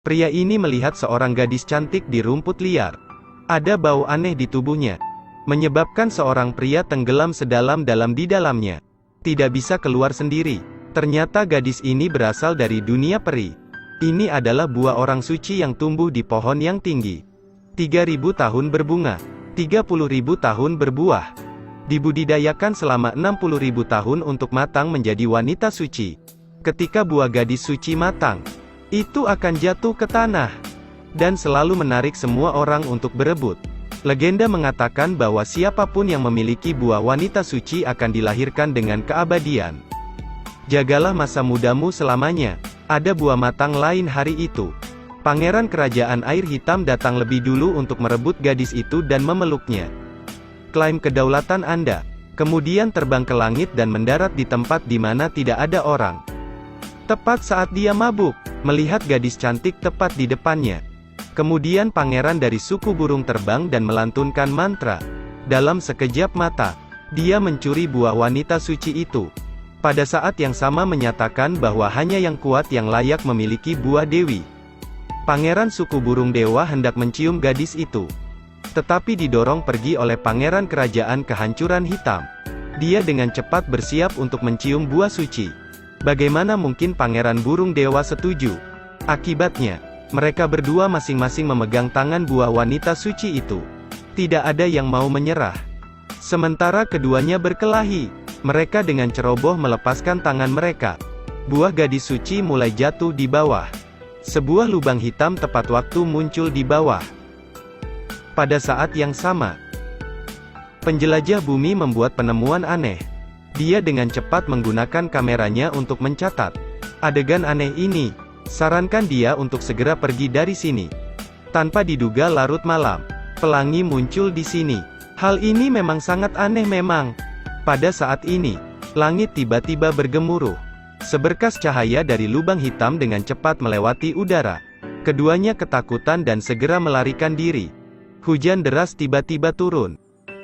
Pria ini melihat seorang gadis cantik di rumput liar. Ada bau aneh di tubuhnya, menyebabkan seorang pria tenggelam sedalam-dalam di dalamnya. Tidak bisa keluar sendiri. Ternyata gadis ini berasal dari dunia peri. Ini adalah buah orang suci yang tumbuh di pohon yang tinggi. 3.000 tahun berbunga, 30.000 tahun berbuah. Dibudidayakan selama 60.000 tahun untuk matang menjadi wanita suci. Ketika buah gadis suci matang, itu akan jatuh ke tanah, dan selalu menarik semua orang untuk berebut. Legenda mengatakan bahwa siapapun yang memiliki buah wanita suci akan dilahirkan dengan keabadian. Jagalah masa mudamu selamanya. Ada buah matang lain hari itu. Pangeran Kerajaan Air Hitam datang lebih dulu untuk merebut gadis itu dan memeluknya. Klaim kedaulatan Anda. Kemudian terbang ke langit dan mendarat di tempat di mana tidak ada orang. Tepat saat dia mabuk, melihat gadis cantik tepat di depannya. Kemudian pangeran dari suku burung terbang dan melantunkan mantra. Dalam sekejap mata, dia mencuri buah wanita suci itu. Pada saat yang sama menyatakan bahwa hanya yang kuat yang layak memiliki buah dewi. Pangeran suku burung dewa hendak mencium gadis itu, tetapi didorong pergi oleh pangeran kerajaan kehancuran hitam. Dia dengan cepat bersiap untuk mencium buah suci. Bagaimana mungkin pangeran burung dewa setuju? Akibatnya, mereka berdua masing-masing memegang tangan buah wanita suci itu. Tidak ada yang mau menyerah. Sementara keduanya berkelahi, mereka dengan ceroboh melepaskan tangan mereka. Buah gadis suci mulai jatuh di bawah. Sebuah lubang hitam tepat waktu muncul di bawah. Pada saat yang sama, penjelajah bumi membuat penemuan aneh. Dia dengan cepat menggunakan kameranya untuk mencatat adegan aneh ini. Sarankan dia untuk segera pergi dari sini. Tanpa diduga larut malam, pelangi muncul di sini. Hal ini memang sangat aneh memang. Pada saat ini, langit tiba-tiba bergemuruh. Seberkas cahaya dari lubang hitam dengan cepat melewati udara. Keduanya ketakutan dan segera melarikan diri. Hujan deras tiba-tiba turun.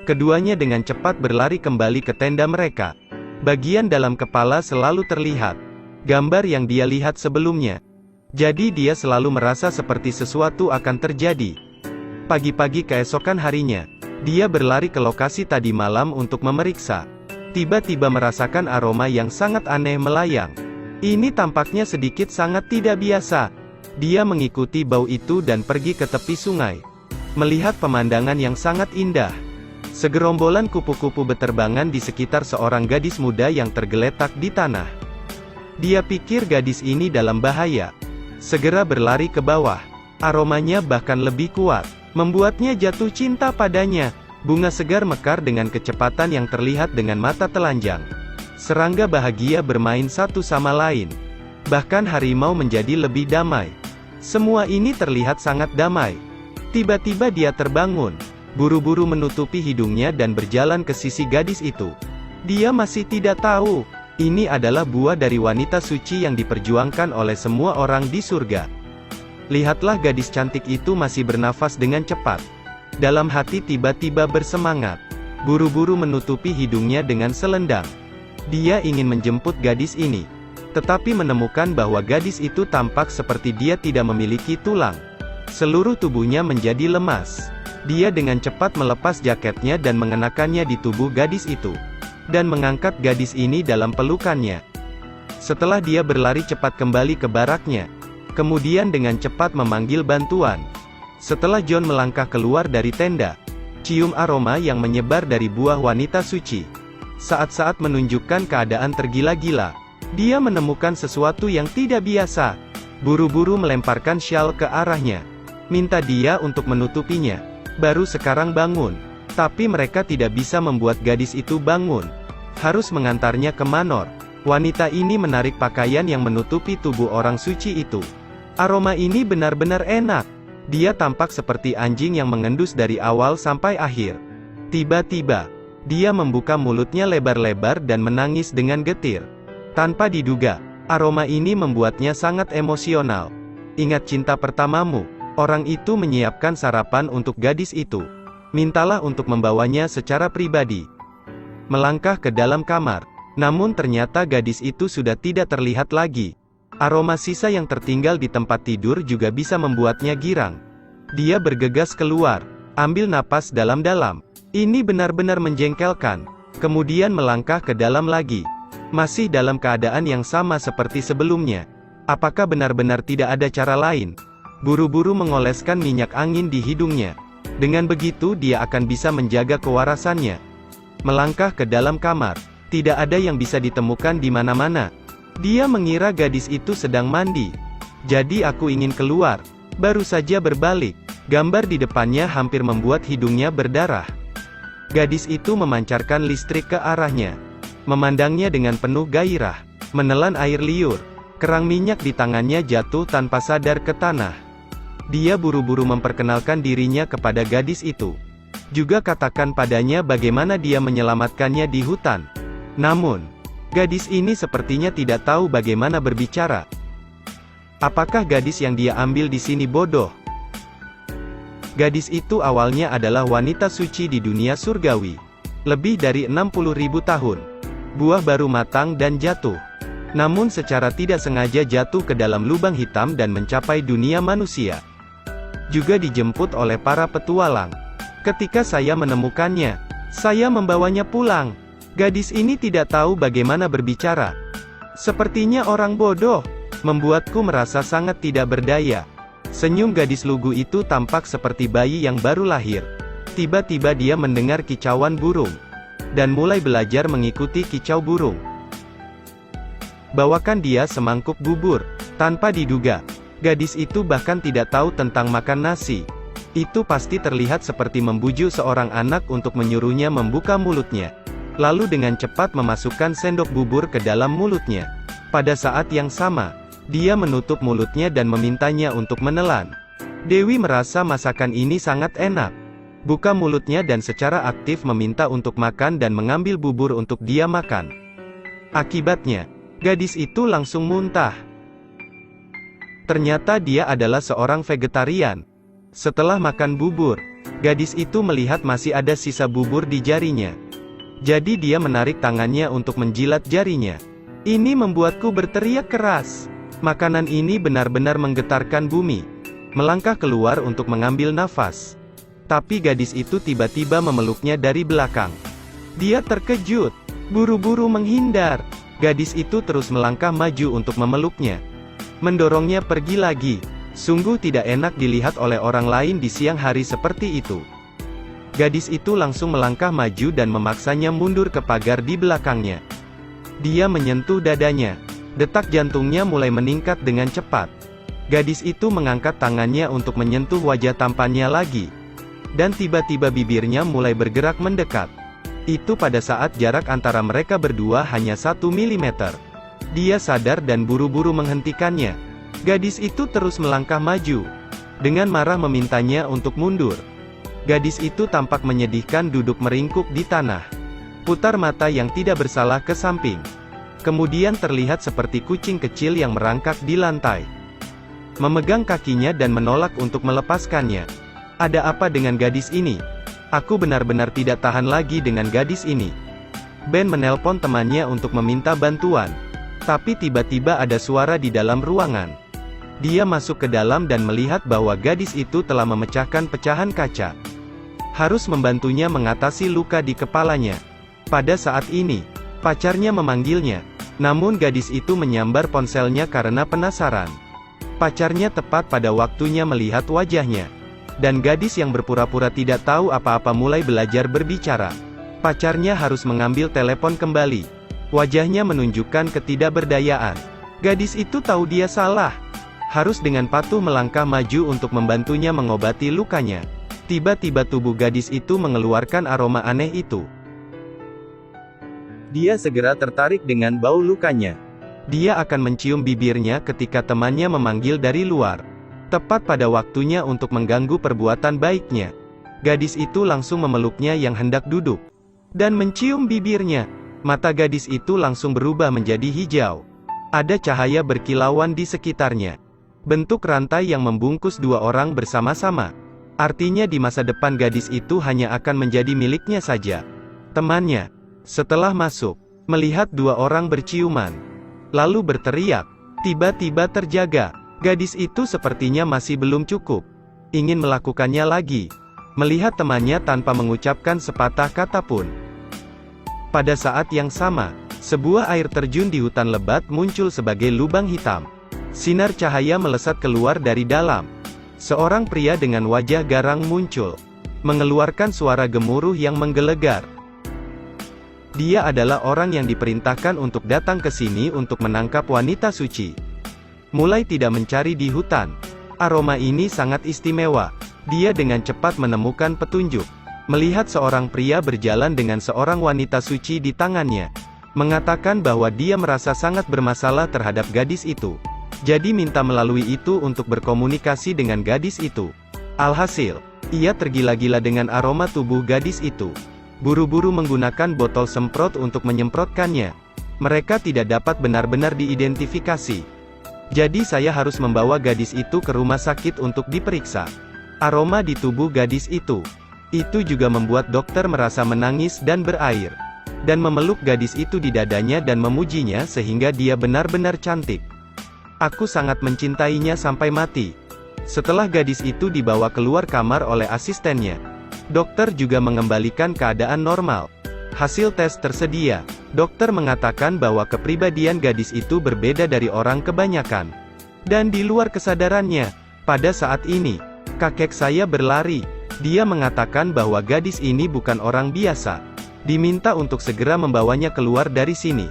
Keduanya dengan cepat berlari kembali ke tenda mereka. Bagian dalam kepala selalu terlihat gambar yang dia lihat sebelumnya. Jadi dia selalu merasa seperti sesuatu akan terjadi. Pagi-pagi keesokan harinya, dia berlari ke lokasi tadi malam untuk memeriksa. Tiba-tiba merasakan aroma yang sangat aneh melayang. Ini tampaknya sedikit sangat tidak biasa. Dia mengikuti bau itu dan pergi ke tepi sungai. Melihat pemandangan yang sangat indah. Segerombolan kupu-kupu beterbangan di sekitar seorang gadis muda yang tergeletak di tanah. Dia pikir gadis ini dalam bahaya. Segera berlari ke bawah. Aromanya bahkan lebih kuat, membuatnya jatuh cinta padanya. Bunga segar mekar dengan kecepatan yang terlihat dengan mata telanjang. Serangga bahagia bermain satu sama lain. Bahkan harimau menjadi lebih damai. Semua ini terlihat sangat damai. Tiba-tiba dia terbangun, buru-buru menutupi hidungnya dan berjalan ke sisi gadis itu. Dia masih tidak tahu, ini adalah buah dari wanita suci yang diperjuangkan oleh semua orang di surga. Lihatlah gadis cantik itu masih bernafas dengan cepat. Dalam hati tiba-tiba bersemangat. Buru-buru menutupi hidungnya dengan selendang. Dia ingin menjemput gadis ini. Tetapi menemukan bahwa gadis itu tampak seperti dia tidak memiliki tulang. Seluruh tubuhnya menjadi lemas. Dia dengan cepat melepas jaketnya dan mengenakannya di tubuh gadis itu. Dan mengangkat gadis ini dalam pelukannya. Setelah dia berlari cepat kembali ke baraknya. Kemudian dengan cepat memanggil bantuan. Setelah John melangkah keluar dari tenda, cium aroma yang menyebar dari buah wanita suci. Saat-saat menunjukkan keadaan tergila-gila, dia menemukan sesuatu yang tidak biasa. Buru-buru melemparkan syal ke arahnya. Minta dia untuk menutupinya. Baru sekarang bangun. Tapi mereka tidak bisa membuat gadis itu bangun. Harus mengantarnya ke Manor. Wanita ini menarik pakaian yang menutupi tubuh orang suci itu. Aroma ini benar-benar enak. Dia tampak seperti anjing yang mengendus dari awal sampai akhir. Tiba-tiba, dia membuka mulutnya lebar-lebar dan menangis dengan getir. Tanpa diduga, aroma ini membuatnya sangat emosional. Ingat cinta pertamamu. Orang itu menyiapkan sarapan untuk gadis itu. Mintalah untuk membawanya secara pribadi. Melangkah ke dalam kamar. Namun ternyata gadis itu sudah tidak terlihat lagi. Aroma sisa yang tertinggal di tempat tidur juga bisa membuatnya girang. Dia bergegas keluar, ambil napas dalam-dalam. Ini benar-benar menjengkelkan. Kemudian melangkah ke dalam lagi. Masih dalam keadaan yang sama seperti sebelumnya. Apakah benar-benar tidak ada cara lain? Buru-buru mengoleskan minyak angin di hidungnya. Dengan begitu dia akan bisa menjaga kewarasannya. Melangkah ke dalam kamar. Tidak ada yang bisa ditemukan di mana-mana. Dia mengira gadis itu sedang mandi. Jadi aku ingin keluar. Baru saja berbalik. Gambar di depannya hampir membuat hidungnya berdarah. Gadis itu memancarkan listrik ke arahnya. Memandangnya dengan penuh gairah. Menelan air liur. Kerang minyak di tangannya jatuh tanpa sadar ke tanah. Dia buru-buru memperkenalkan dirinya kepada gadis itu. Juga katakan padanya bagaimana dia menyelamatkannya di hutan. Namun, gadis ini sepertinya tidak tahu bagaimana berbicara. Apakah gadis yang dia ambil di sini bodoh? Gadis itu awalnya adalah wanita suci di dunia surgawi. Lebih dari 60.000 tahun. Buah baru matang dan jatuh. Namun secara tidak sengaja jatuh ke dalam lubang hitam dan mencapai dunia manusia. Juga dijemput oleh para petualang. Ketika saya menemukannya, saya membawanya pulang. Gadis ini tidak tahu bagaimana berbicara. Sepertinya orang bodoh. Membuatku merasa sangat tidak berdaya. Senyum gadis lugu itu tampak seperti bayi yang baru lahir. Tiba-tiba dia mendengar kicauan burung. Dan mulai belajar mengikuti kicau burung. Bawakan dia semangkuk bubur. Tanpa diduga, gadis itu bahkan tidak tahu tentang makan nasi. Itu pasti terlihat seperti membujuk seorang anak untuk menyuruhnya membuka mulutnya. Lalu dengan cepat memasukkan sendok bubur ke dalam mulutnya. Pada saat yang sama, dia menutup mulutnya dan memintanya untuk menelan. Dewi merasa masakan ini sangat enak. Buka mulutnya dan secara aktif meminta untuk makan dan mengambil bubur untuk dia makan. Akibatnya, gadis itu langsung muntah. Ternyata dia adalah seorang vegetarian. Setelah makan bubur, gadis itu melihat masih ada sisa bubur di jarinya. Jadi dia menarik tangannya untuk menjilat jarinya. Ini membuatku berteriak keras. Makanan ini benar-benar menggetarkan bumi. Melangkah keluar untuk mengambil nafas. Tapi gadis itu tiba-tiba memeluknya dari belakang. Dia terkejut. Buru-buru menghindar. Gadis itu terus melangkah maju untuk memeluknya. Mendorongnya pergi lagi. Sungguh tidak enak dilihat oleh orang lain di siang hari seperti itu. Gadis itu langsung melangkah maju dan memaksanya mundur ke pagar di belakangnya. Dia menyentuh dadanya. Detak jantungnya mulai meningkat dengan cepat. Gadis itu mengangkat tangannya untuk menyentuh wajah tampannya lagi. Dan tiba-tiba bibirnya mulai bergerak mendekat. Itu pada saat jarak antara mereka berdua hanya 1 mm. Dia sadar dan buru-buru menghentikannya. Gadis itu terus melangkah maju. Dengan marah memintanya untuk mundur. Gadis itu tampak menyedihkan duduk meringkuk di tanah. Putar mata yang tidak bersalah ke samping. Kemudian terlihat seperti kucing kecil yang merangkak di lantai. Memegang kakinya dan menolak untuk melepaskannya. Ada apa dengan gadis ini? Aku benar-benar tidak tahan lagi dengan gadis ini. Ben menelpon temannya untuk meminta bantuan. Tapi tiba-tiba ada suara di dalam ruangan. Dia masuk ke dalam dan melihat bahwa gadis itu telah memecahkan pecahan kaca. Harus membantunya mengatasi luka di kepalanya. Pada saat ini, pacarnya memanggilnya. Namun gadis itu menyambar ponselnya karena penasaran. Pacarnya tepat pada waktunya melihat wajahnya. Dan gadis yang berpura-pura tidak tahu apa-apa mulai belajar berbicara. Pacarnya harus mengambil telepon kembali. Wajahnya menunjukkan ketidakberdayaan. Gadis itu tahu dia salah. Harus dengan patuh melangkah maju untuk membantunya mengobati lukanya. Tiba-tiba tubuh gadis itu mengeluarkan aroma aneh itu. Dia segera tertarik dengan bau lukanya. Dia akan mencium bibirnya ketika temannya memanggil dari luar. Tepat pada waktunya untuk mengganggu perbuatan baiknya. Gadis itu langsung memeluknya yang hendak duduk. Dan mencium bibirnya. Mata gadis itu langsung berubah menjadi hijau. Ada cahaya berkilauan di sekitarnya. Bentuk rantai yang membungkus dua orang bersama-sama. Artinya di masa depan gadis itu hanya akan menjadi miliknya saja. Temannya, setelah masuk, melihat dua orang berciuman. Lalu berteriak, Tiba-tiba terjaga. Gadis itu sepertinya masih belum cukup. Ingin melakukannya lagi. Melihat temannya tanpa mengucapkan sepatah kata pun. Pada saat yang sama, sebuah air terjun di hutan lebat muncul sebagai lubang hitam. Sinar cahaya melesat keluar dari dalam. Seorang pria dengan wajah garang muncul, mengeluarkan suara gemuruh yang menggelegar. Dia adalah orang yang diperintahkan untuk datang ke sini untuk menangkap wanita suci. Mulai tidak mencari di hutan. Aroma ini sangat istimewa. Dia dengan cepat menemukan petunjuk. Melihat seorang pria berjalan dengan seorang wanita suci di tangannya. Mengatakan bahwa dia merasa sangat bermasalah terhadap gadis itu. Jadi minta melalui itu untuk berkomunikasi dengan gadis itu. Alhasil, ia tergila-gila dengan aroma tubuh gadis itu. Buru-buru menggunakan botol semprot untuk menyemprotkannya. Mereka tidak dapat benar-benar diidentifikasi. Jadi saya harus membawa gadis itu ke rumah sakit untuk diperiksa. Aroma di tubuh gadis itu juga membuat dokter merasa menangis dan berair. Dan memeluk gadis itu di dadanya dan memujinya sehingga dia benar-benar cantik. Aku sangat mencintainya sampai mati. Setelah gadis itu dibawa keluar kamar oleh asistennya, dokter juga mengembalikan keadaan normal. Hasil tes tersedia. Dokter mengatakan bahwa kepribadian gadis itu berbeda dari orang kebanyakan. Dan di luar kesadarannya, pada saat ini, kakek saya berlari. Dia mengatakan bahwa gadis ini bukan orang biasa. Diminta untuk segera membawanya keluar dari sini.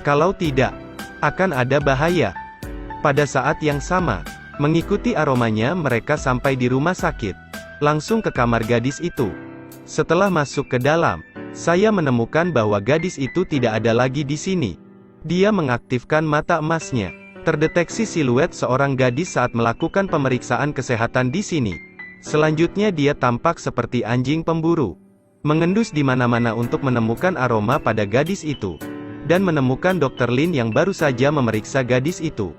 Kalau tidak, akan ada bahaya. Pada saat yang sama, mengikuti aromanya mereka sampai di rumah sakit. Langsung ke kamar gadis itu. Setelah masuk ke dalam, saya menemukan bahwa gadis itu tidak ada lagi di sini. Dia mengaktifkan mata emasnya. Terdeteksi siluet seorang gadis saat melakukan pemeriksaan kesehatan di sini. Selanjutnya dia tampak seperti anjing pemburu. Mengendus di mana-mana untuk menemukan aroma pada gadis itu. Dan menemukan Dr. Lin yang baru saja memeriksa gadis itu.